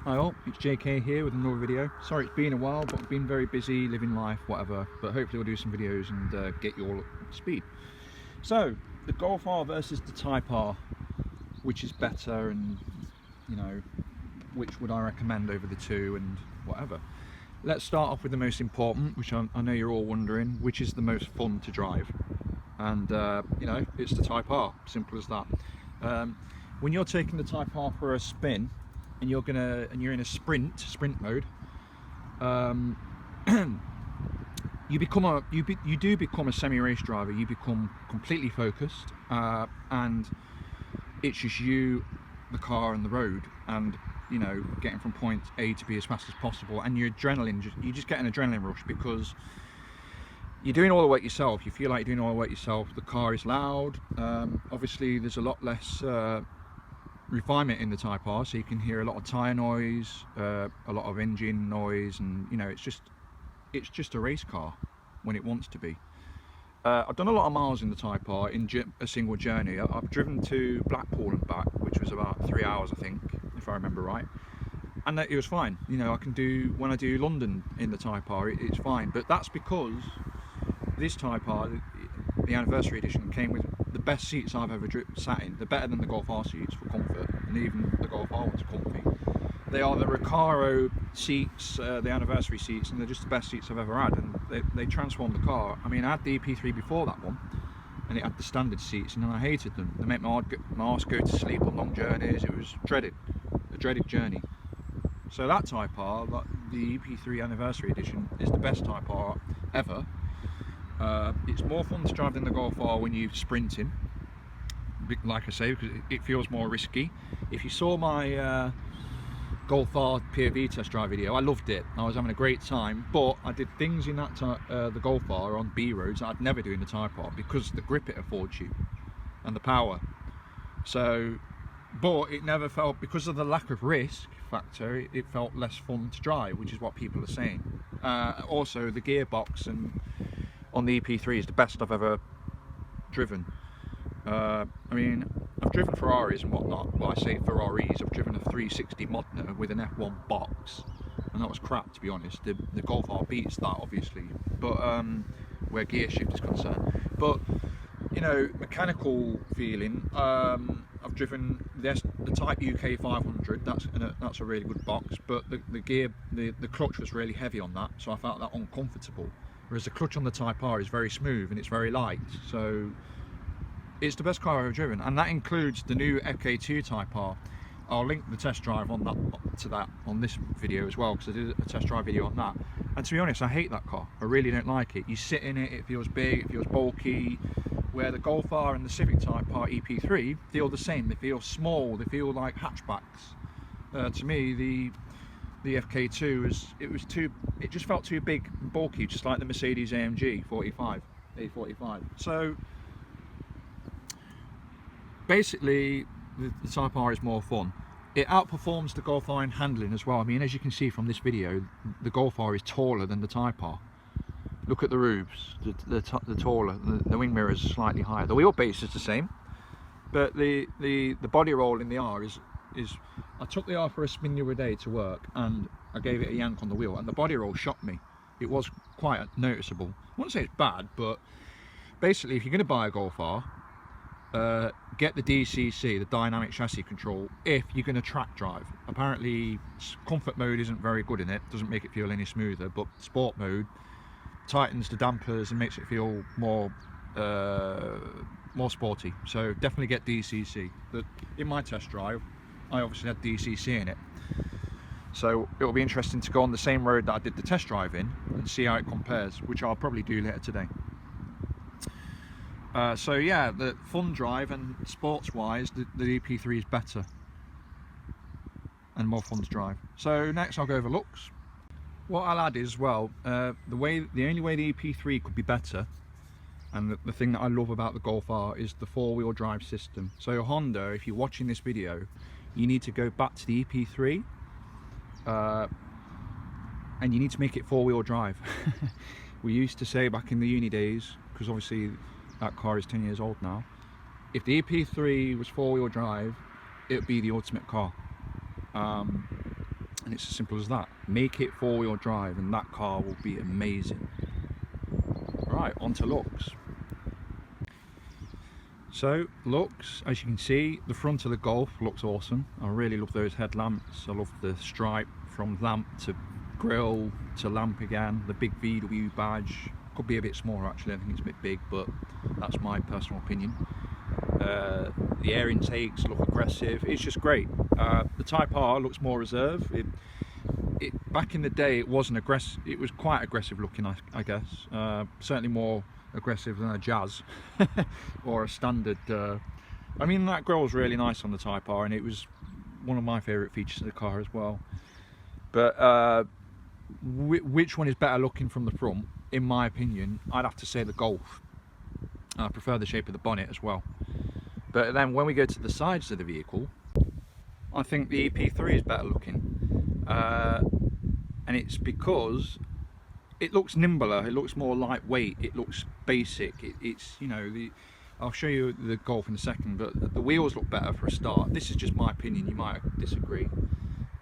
Hi all, it's JK here with another video. Sorry it's been a while, but I've been very busy living life, whatever, but hopefully we'll do some videos and get you all up to speed. So, the Golf R versus the Type R, which is better, and you know, which would I recommend over the two and whatever. Let's start off with the most important, which I know you're all wondering, which is the most fun to drive. And you know, it's the Type R, simple as that. When you're taking the Type R for a spin, and you're in a sprint mode, you do become a semi-race driver. You become completely focused, and it's just you, the car, and the road, and you know, getting from point A to B as fast as possible. And your adrenaline, you just get an adrenaline rush because you're doing all the work yourself. You feel like you're doing all the work yourself. The car is loud. Obviously, there's a lot less refinement in the Type R, so you can hear a lot of tyre noise, a lot of engine noise, and you know, it's just a race car when it wants to be. I've done a lot of miles in the Type R in a single journey. I've driven to Blackpool and back, which was about 3 hours, I think, if I remember right, and it was fine. You know, I can do, when I do London in the Type R, it's fine. But that's because this Type R, the anniversary edition, came with the best seats I've ever sat in. They're better than the Golf R seats for comfort, and even the Golf R ones are comfy. They are the Recaro seats, the anniversary seats, and they're just the best seats I've ever had, and they transformed the car. I mean, I had the EP3 before that one, and it had the standard seats, and then I hated them. They make my arse go to sleep on long journeys. It was a dreaded journey. So that Type R, the EP3 anniversary edition, is the best Type R ever. It's more fun to drive than the Golf R when you're sprinting, like I say, because it feels more risky. If you saw my Golf R POV test drive video, I loved it. I was having a great time, but I did things in that the Golf R on B roads that I'd never do in the Type R because the grip it affords you and the power. So, but it never felt, because of the lack of risk factor, it felt less fun to drive, which is what people are saying. Also, the gearbox and on the EP3 is the best I've ever driven. I mean, I've driven Ferraris and whatnot. Well, I say Ferraris. I've driven a 360 Modena with an F1 box, and that was crap, to be honest. The Golf R beats that, obviously, but where gear shift is concerned. But you know, mechanical feeling. I've driven the Type UK 500. That's a really good box, but the clutch was really heavy on that, so I felt that uncomfortable. Whereas the clutch on the Type R is very smooth and it's very light, so it's the best car I've ever driven, and that includes the new FK2 Type R. I'll link the test drive on this video as well, because I did a test drive video on that. And to be honest, I hate that car. I really don't like it. You sit in it, it feels big, it feels bulky. Where the Golf R and the Civic Type R EP3 feel the same. They feel small. They feel like hatchbacks. To me, the FK2 it just felt too big and bulky, just like the Mercedes AMG A45. So basically, the Type R is more fun. It outperforms the Golf R in handling as well. I mean, as you can see from this video, the Golf R is taller than the Type R. Look at the roofs, the taller, the wing mirrors are slightly higher. The wheelbase is the same, but the body roll in the R is I took the R for a spin the other day to work, and I gave it a yank on the wheel, and the body roll shocked me. It was quite noticeable. I wouldn't say it's bad, but basically, if you're going to buy a Golf R, get the DCC, the dynamic chassis control, if you're going to track drive. Apparently, comfort mode isn't very good in it, doesn't make it feel any smoother, but sport mode tightens the dampers and makes it feel more sporty. So definitely get DCC. But in my test drive, I obviously had DCC in it, so it'll be interesting to go on the same road that I did the test drive in and see how it compares, which I'll probably do later today. So yeah, the fun drive and sports wise, the EP3 is better and more fun to drive. So next I'll go over looks. What I'll add is, well, the only way the EP3 could be better, and the thing that I love about the Golf R, is the four-wheel drive system. So Honda, if you're watching this video, you need to go back to the EP3 and you need to make it four-wheel drive. We used to say back in the uni days, because obviously that car is 10 years old now, if the EP3 was four-wheel drive, it would be the ultimate car. And it's as simple as that. Make it four-wheel drive and that car will be amazing. Right, on to looks. So looks, as you can see, the front of the Golf looks awesome. I really love those headlamps. I love the stripe from lamp to grille to lamp again. The big VW badge, could be a bit smaller actually, I think it's a bit big, but that's my personal opinion. The air intakes look aggressive, it's just great. The Type R looks more reserved. Back in the day it wasn't aggressive, it was quite aggressive looking, I guess. Certainly more aggressive than a Jazz or a standard. I mean, that grille was really nice on the Type R and it was one of my favourite features of the car as well. But which one is better looking from the front? In my opinion, I'd have to say the Golf. I prefer the shape of the bonnet as well. But then when we go to the sides of the vehicle, I think the EP3 is better looking. And it's because it looks nimbler, it looks more lightweight, it looks basic. It's, you know, I'll show you the Golf in a second, but the wheels look better for a start. This is just my opinion, you might disagree.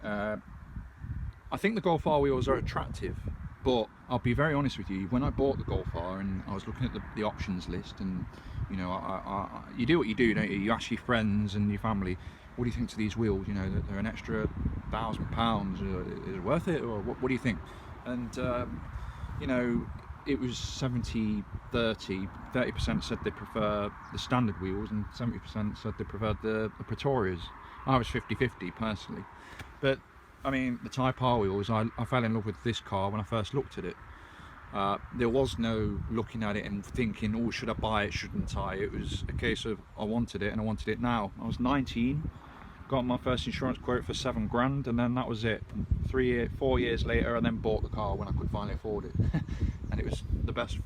I think the Golf R wheels are attractive, but I'll be very honest with you, when I bought the Golf R and I was looking at the options list, and you know, you do what you do, don't you? You ask your friends and your family, what do you think to these wheels? You know, they're an extra £1,000, is it worth it, or what do you think? And you know, it was 70-30. 30% said they prefer the standard wheels and 70% said they preferred the Pretorias. I was 50-50 personally, but I mean, the Type R wheels, I fell in love with this car when I first looked at it. There was no looking at it and thinking, oh, should I buy it, shouldn't I? It was a case of I wanted it and I wanted it now. I was 19, got my first insurance quote for £7,000, and then that was it. 4 years later, I then bought the car when I could finally afford it. And it was the best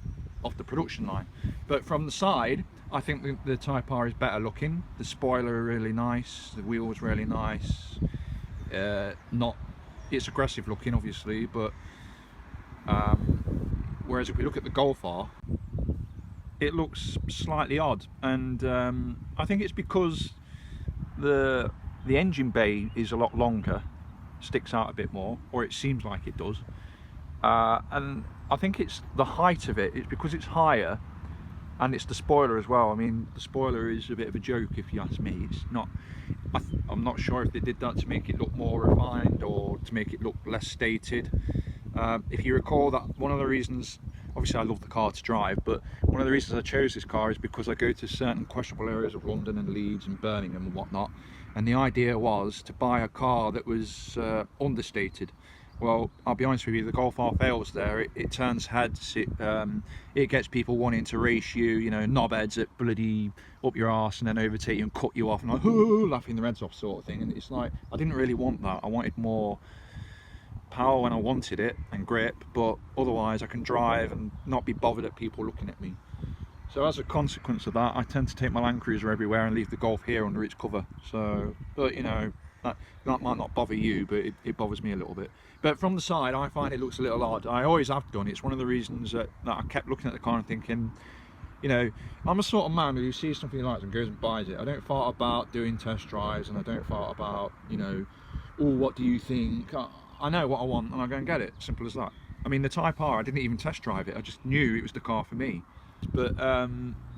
off the production line. But from the side, I think the Type R is better looking. The spoiler really nice, the wheels really nice. It's aggressive looking obviously, but whereas if we look at the Golf R, it looks slightly odd, and I think it's because the engine bay is a lot longer, sticks out a bit more, or it seems like it does, and I think it's the height of it. It's because it's higher, and it's the spoiler as well. I mean, the spoiler is a bit of a joke if you ask me. It's not. I'm not sure if they did that to make it look more refined or to make it look less stated. If you recall, that one of the reasons, obviously I love the car to drive, but one of the reasons I chose this car is because I go to certain questionable areas of London and Leeds and Birmingham and whatnot, and the idea was to buy a car that was understated. Well, I'll be honest with you, the Golf R fails there. It turns heads, it gets people wanting to race you, you know, knobheads that bloody up your arse and then overtake you and cut you off and like, laughing their heads off sort of thing. And it's like, I didn't really want that. I wanted more power when I wanted it and grip, but otherwise I can drive and not be bothered at people looking at me. So as a consequence of that, I tend to take my Land Cruiser everywhere and leave the Golf here under its cover. So, but you know, that might not bother you, but it bothers me a little bit. But from the side, I find it looks a little odd. I always have done. It's one of the reasons that I kept looking at the car and thinking, you know, I'm a sort of man who sees something he likes and goes and buys it. I don't fart about doing test drives, and I don't fart about, you know, oh, what do you think? I know what I want and I go and get it. Simple as that. I mean, the Type R, I didn't even test drive it. I just knew it was the car for me. But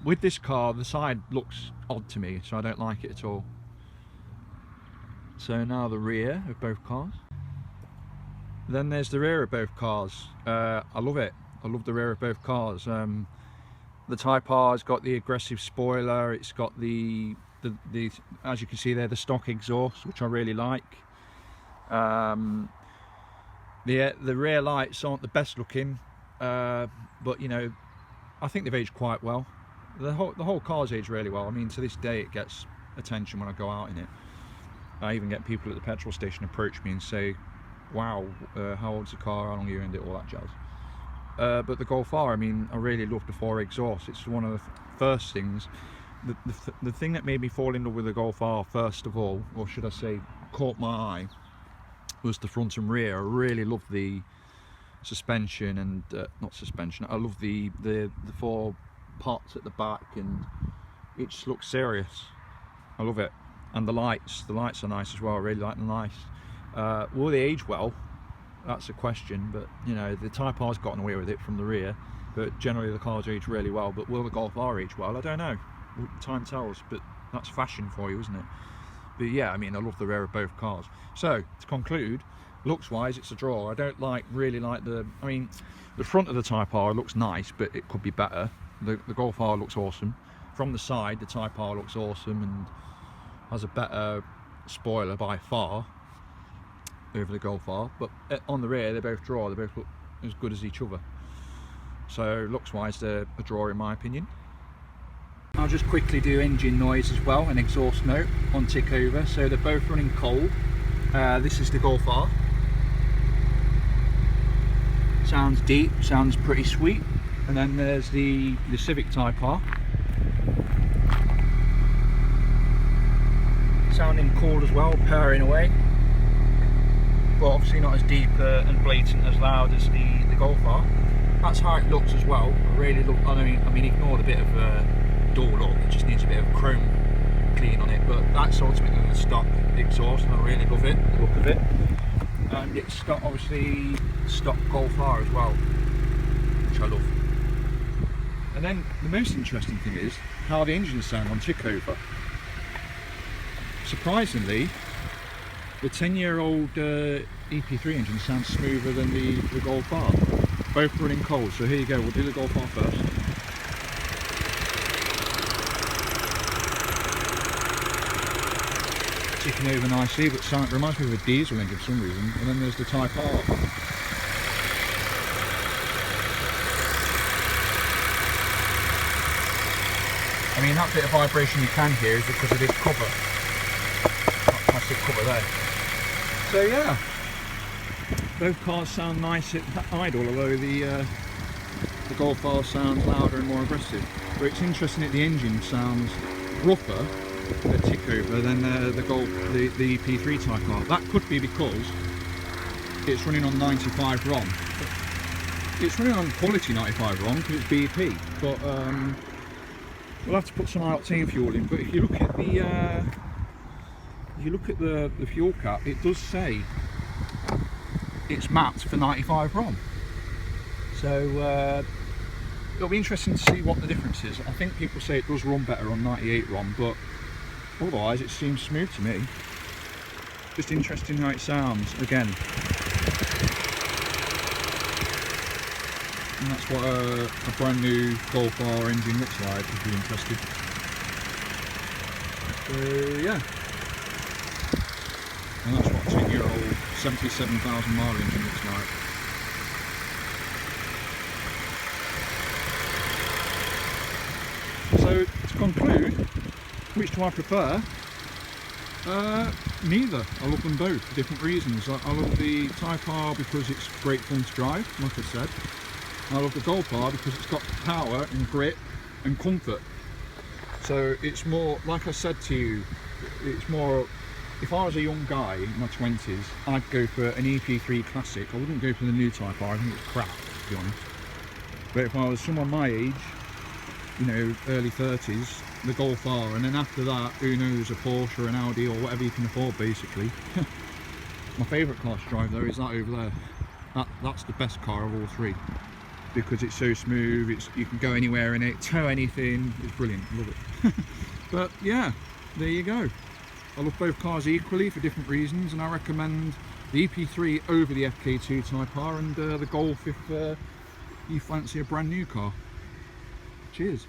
with this car, the side looks odd to me, so I don't like it at all. So now the rear of both cars. Then there's the rear of both cars. I love it. I love the rear of both cars. The Type R's got the aggressive spoiler. It's got the as you can see there, the stock exhaust, which I really like. The rear lights aren't the best looking, but you know, I think they've aged quite well. The whole car's aged really well. I mean, to this day it gets attention when I go out in it. I even get people at the petrol station approach me and say, wow, how old's the car, how long have you owned it, all that jazz. But the Golf R, I mean, I really love the 4 exhaust. It's one of the first things, the thing that made me fall in love with the Golf R first of all, or should I say caught my eye, was the front and rear. I really love the suspension and not suspension, I love the 4 pots at the back, and it just looks serious. I love it. And the lights are nice as well. I really like the Will they age well? That's a question, but you know, the Type R's gotten away with it from the rear, but generally the cars age really well. But will the Golf R age well? I don't know. Time tells, but that's fashion for you, isn't it? But yeah, I mean, I love the rear of both cars. So to conclude, looks wise, it's a draw. I don't really like the, I mean, the front of the Type R looks nice, but it could be better. The Golf R looks awesome. From the side, the Type R looks awesome and has a better spoiler by far over the Golf R, but on the rear they both draw. They both look as good as each other. So looks wise, they're a draw in my opinion. I'll just quickly do engine noise as well, an exhaust note on tick over. So they're both running cold. This is the Golf R. Sounds deep, sounds pretty sweet. And then there's the Civic Type R. Sounding cool as well, purring away. But obviously not as deep and blatant, as loud as the Golf R. That's how it looks as well. I really look. I mean, ignore the bit of door lock. It just needs a bit of chrome clean on it. But that's ultimately the stock exhaust, and I really love it. The look of it. And it's stock, obviously stock Golf R as well, which I love. And then the most interesting thing is how the engines sound on tick over. Surprisingly, the 10-year-old EP3 engine sounds smoother than the Golf R. Both running cold, so here you go, we'll do the Golf R first. Ticking over nicely, but it reminds me of a diesel engine for some reason. And then there's the Type R. I mean, that bit of vibration you can hear is because of this cover. That plastic cover there. So yeah, both cars sound nice at idle, although the Golf R sounds louder and more aggressive. But it's interesting that the engine sounds rougher at tick over than the EP3 Type R. That could be because it's running on 95 ROM. It's running on quality 95 ROM because it's BP, but we'll have to put some octane fuel in. But if you look at the fuel cap, it does say it's mapped for 95 ROM. So it'll be interesting to see what the difference is. I think people say it does run better on 98 ROM, but otherwise it seems smooth to me. Just interesting how it sounds again. And that's what a brand new Golf R engine looks like, if you're interested. So yeah. And that's what a 10-year-old 77,000 mile engine looks like. So to conclude, which do I prefer? Neither. I love them both for different reasons. I love the Type R because it's great fun to drive, like I said. I love the Golf R because it's got power and grip and comfort. So it's more, like I said to you, it's more, if I was a young guy in my 20s, I'd go for an EP3 Classic. I wouldn't go for the new Type R, I think it's crap, to be honest. But if I was someone my age, you know, early 30s, the Golf R, and then after that, who knows, a Porsche or an Audi or whatever you can afford, basically. My favourite car to drive though is that over there. That's the best car of all three, because it's so smooth, you can go anywhere in it, tow anything, it's brilliant, love it. But yeah, there you go. I love both cars equally for different reasons, and I recommend the EP3 over the FK2 Type R, and the Golf if you fancy a brand new car. Cheers.